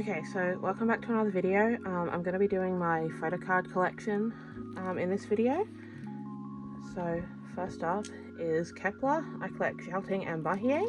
Okay, so welcome back to another video. I'm going to be doing my photo card collection in this video. So first up is Kepler. I collect Xiaoting and Bahie.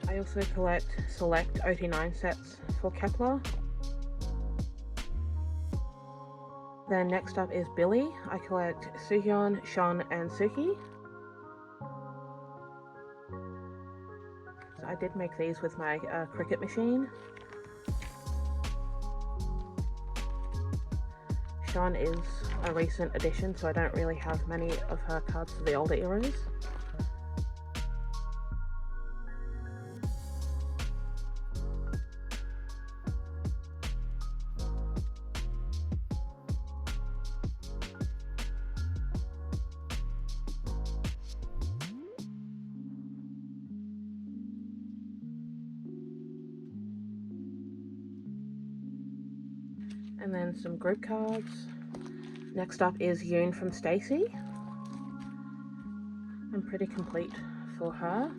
I also collect select OT9 sets for Kepler. Then next up is Billy. I collect Suhyun, Sean and Suki. So I did make these with my Cricut machine. Sean is a recent addition, so I don't really have many of her cards for the older eras. And then some group cards. Next up is Yoon from Stacy. I'm pretty complete for her.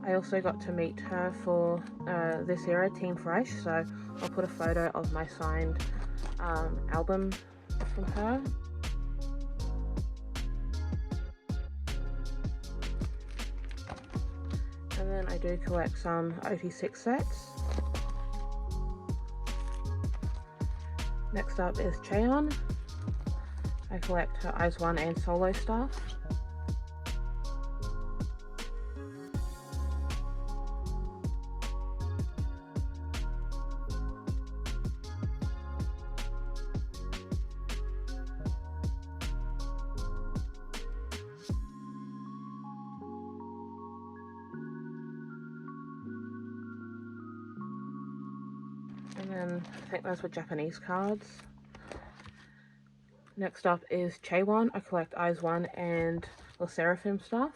I also got to meet her for this era, Team Fresh, so I'll put a photo of my signed album from her. And then I do collect some OT6 sets. Next up is Cheon. I collect her Eyes One and solo stuff. And then I think those were Japanese cards. Next up is Chaewon. I collect Eyes One and Le Seraphim stuff.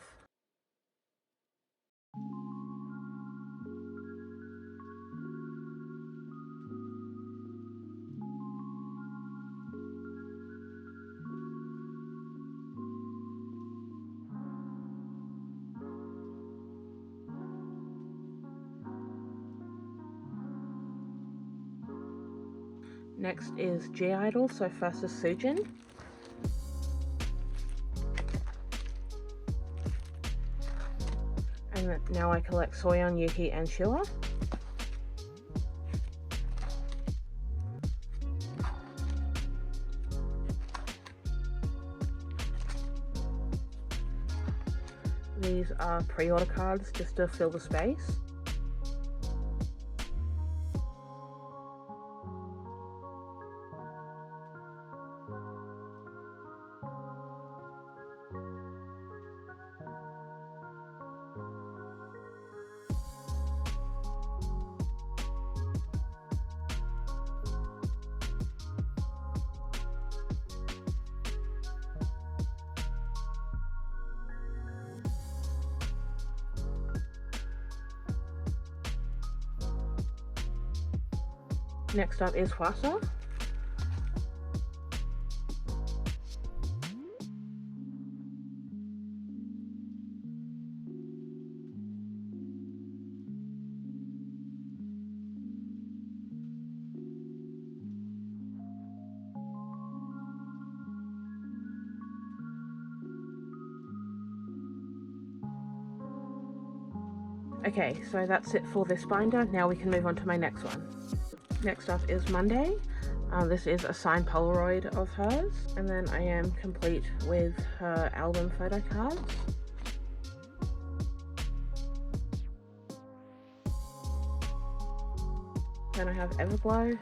Next is G-Idol, so first is Soojin. And now I collect Soyeon, Yuki and Shua. These are pre-order cards just to fill the space. Next up is Hwasa. Okay, so that's it for this binder. Now we can move on to my next one. Next up is Monday. This is a signed Polaroid of hers. And then I am complete with her album photo cards. Then I have Everglow.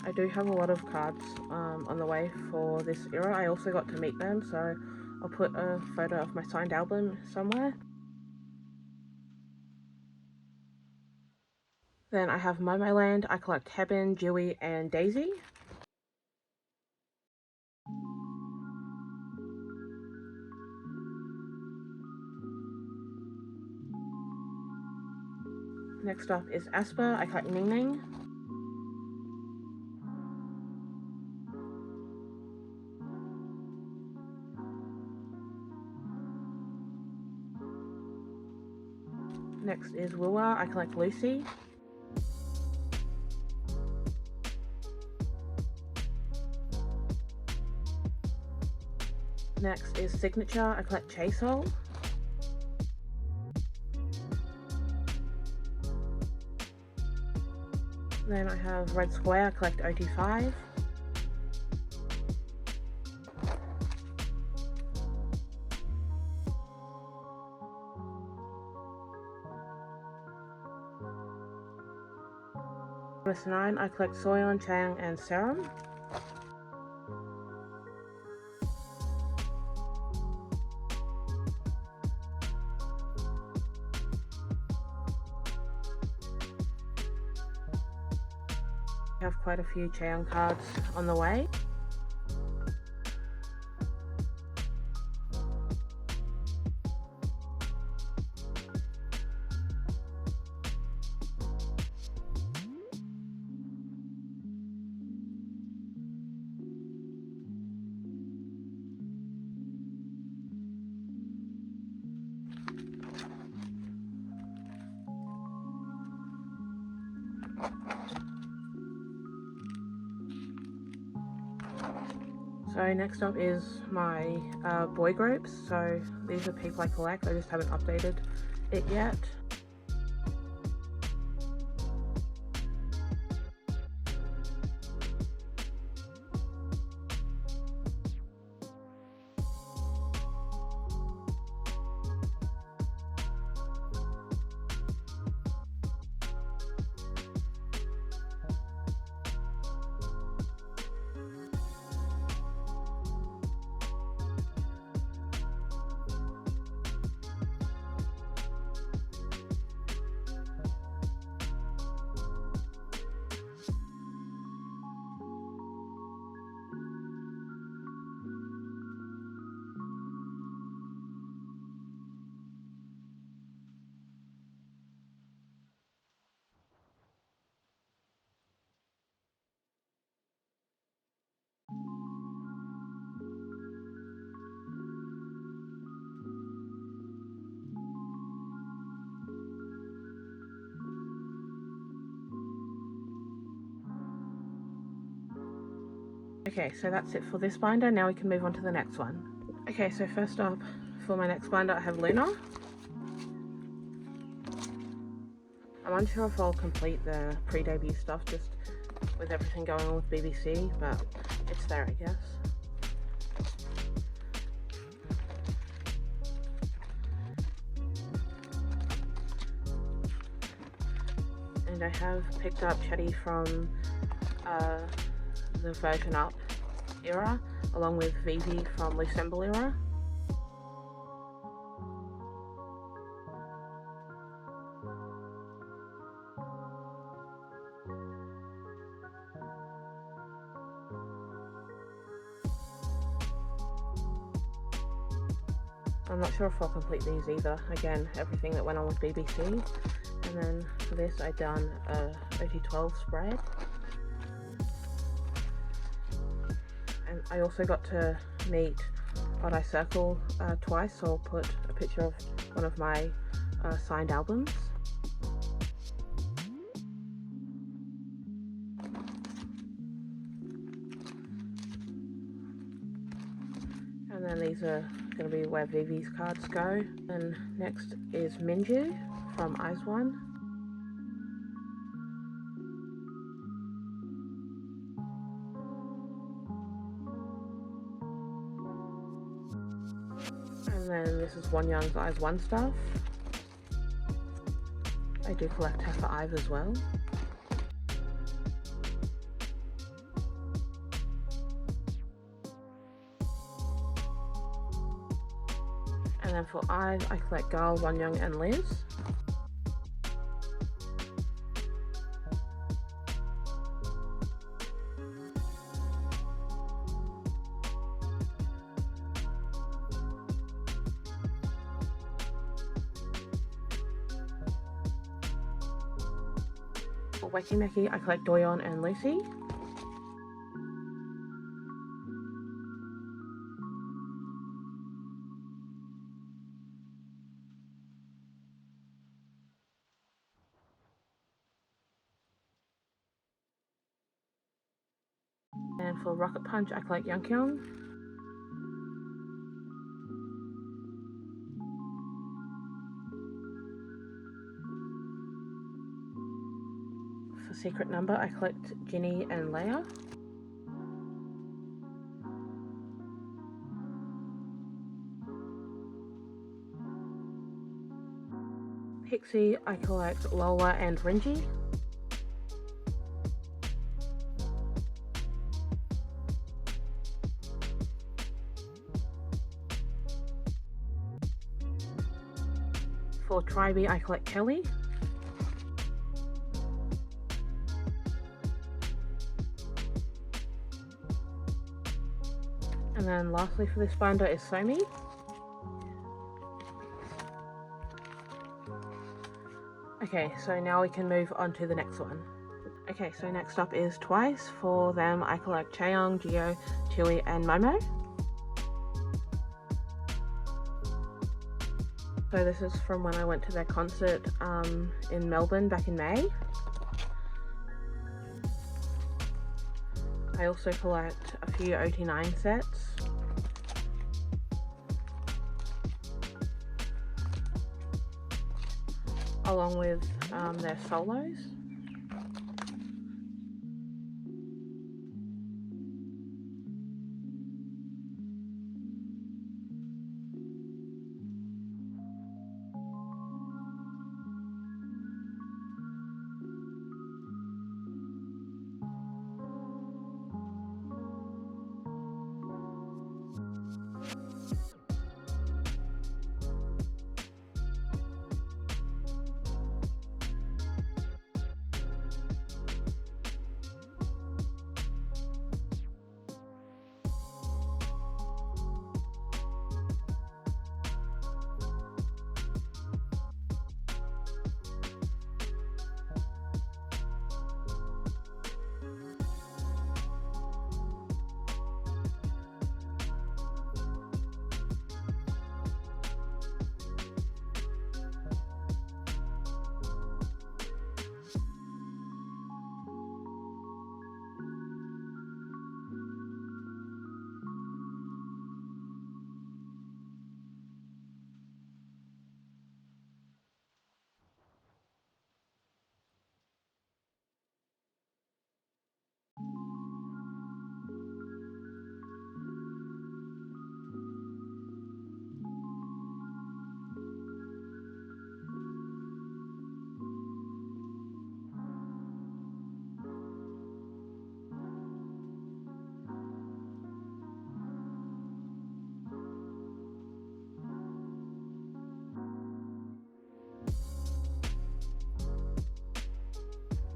I do have a lot of cards on the way for this era. I also got to meet them, so I'll put a photo of my signed album somewhere. Then I have Momoland. I collect Hebben, Dewey, and Daisy. Next up is Asper. I collect Ning Ning. Next is Wua. I collect Lucy. Next is Signature. I collect Chaseol. Then I have Red Square. I collect OT5. Miss 9, I collect Soyeon, Chang, and Serum. I have quite a few Cheon cards on the way. So next up is my boy groups. So these are people I collect. I just haven't updated it yet. Okay, so that's it for this binder. Now we can move on to the next one. Okay, so first up for my next binder I have Luna. I'm unsure if I'll complete the pre-debut stuff just with everything going on with BBC, but it's there, I guess. And I have picked up Chetty from the version up era, along with Vivi from Lucemble era. I'm not sure if I'll complete these either. Again, everything that went on with BBC. And then for this I've done a OT12 spread. And I also got to meet Odd Eye Circle twice, so I'll put a picture of one of my signed albums. And then these are going to be where Vivi's cards go. And next is Minju from Eyes One. And then this is Wonyoung's Eyes One stuff. I do collect Heifer Ive as well. And then for eyes, I collect Gal, Wonyoung and Liz. For Weki Meki, I collect Doyon and Lucy. And for Rocket Punch, I collect Youngkyung. For Secret Number, I collect Ginny and Leia. Pixie, I collect Lola and Renji. For Tribe, I collect Kelly. And then lastly for this binder is Somi. Okay, so now we can move on to the next one. Okay, so next up is Twice. For them, I collect Chaeyoung, Gio, Chewy, and Momo. So this is from when I went to their concert in Melbourne back in May. I also collect a few OT9 sets. Along with their solos.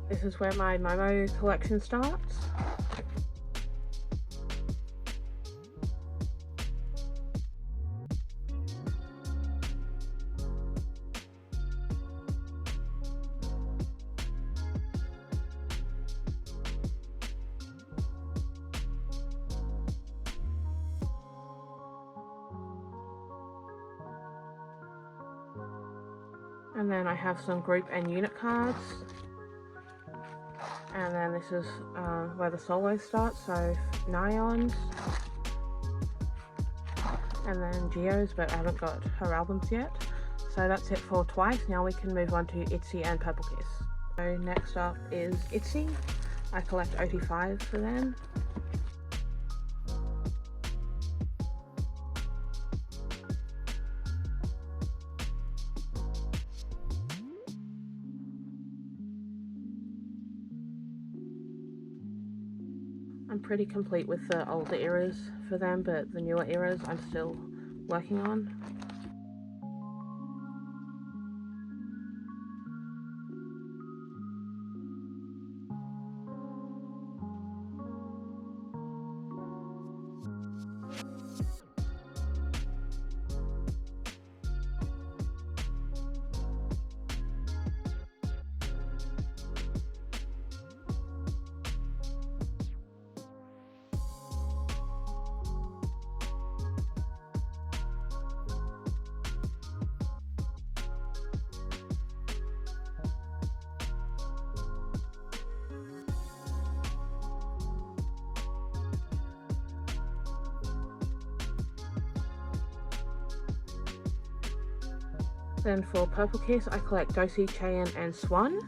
This is where my Momo collection starts. And then I have some group and unit cards. And then this is where the solos start, so Nyons. And then Geo's, but I haven't got her albums yet. So that's it for Twice. Now we can move on to Itzy and Purple Kiss. So next up is Itzy. I collect OT5 for them. I'm pretty complete with the older eras for them, but the newer eras I'm still working on. Then for Purple Kiss, I collect Dosi, Cheyenne, and Swan.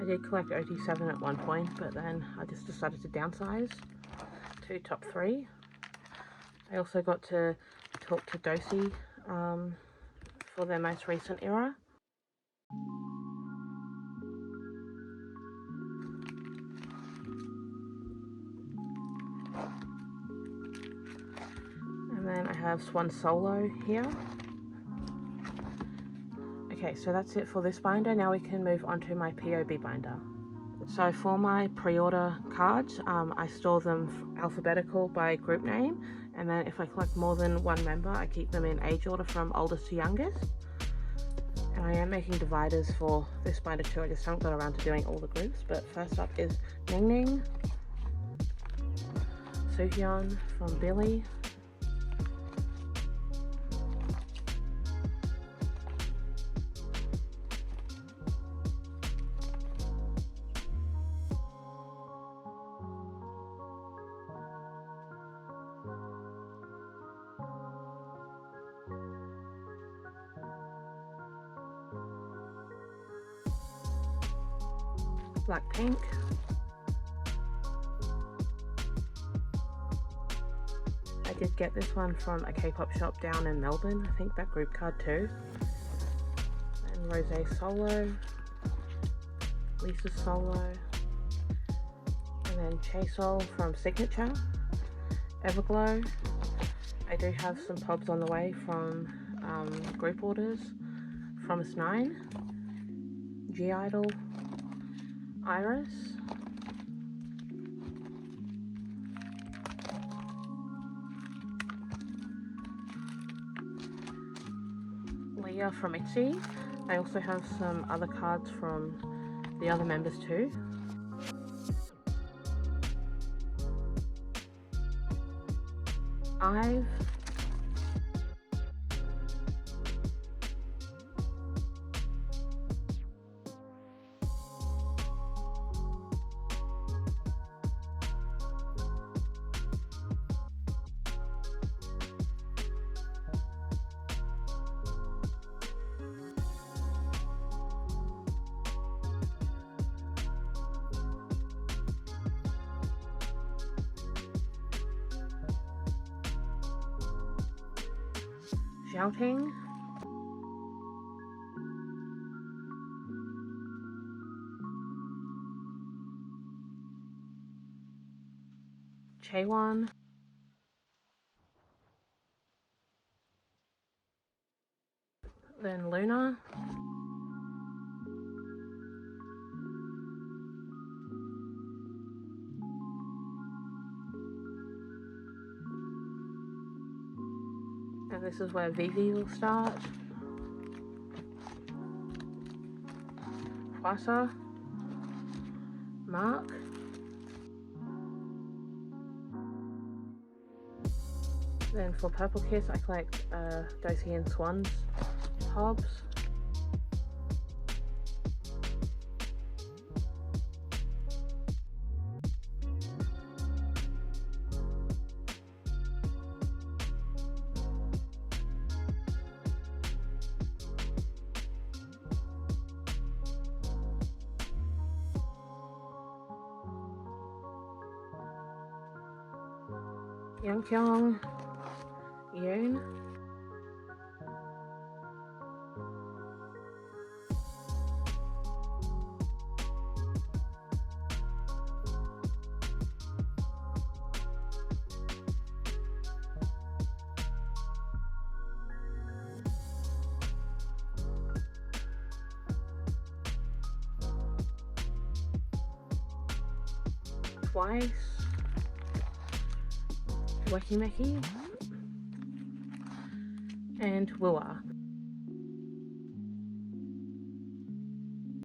I did collect OT7 at one point, but then I just decided to downsize to top 3. I also got to talk to Dosi for their most recent era. And then I have Swan Solo here. Okay, so that's it for this binder. Now we can move on to my POB binder. So for my pre-order cards, I store them alphabetical by group name, and then if I collect more than one member, I keep them in age order from oldest to youngest. And I am making dividers for this binder too. I just haven't got around to doing all the groups, but first up is Ning Ning, Soohyun from Billy, Blackpink, I did get this one from a K-pop shop down in Melbourne, I think that group card too. And Rosé Solo, Lisa Solo, and then Chaesol from Signature, Everglow. I do have some pobs on the way from group orders, from S9, G-Idol, Iris, Leah from ITZY. I also have some other cards from the other members too. I've Shouting, Chaewon, then Luna, and this is where Vivi will start. Hwasa, Mark, then for Purple Kiss I collect Dosi and Swan's Hobbs, Youngkyung, Yoon, Twice, Wakimeki, and Wua.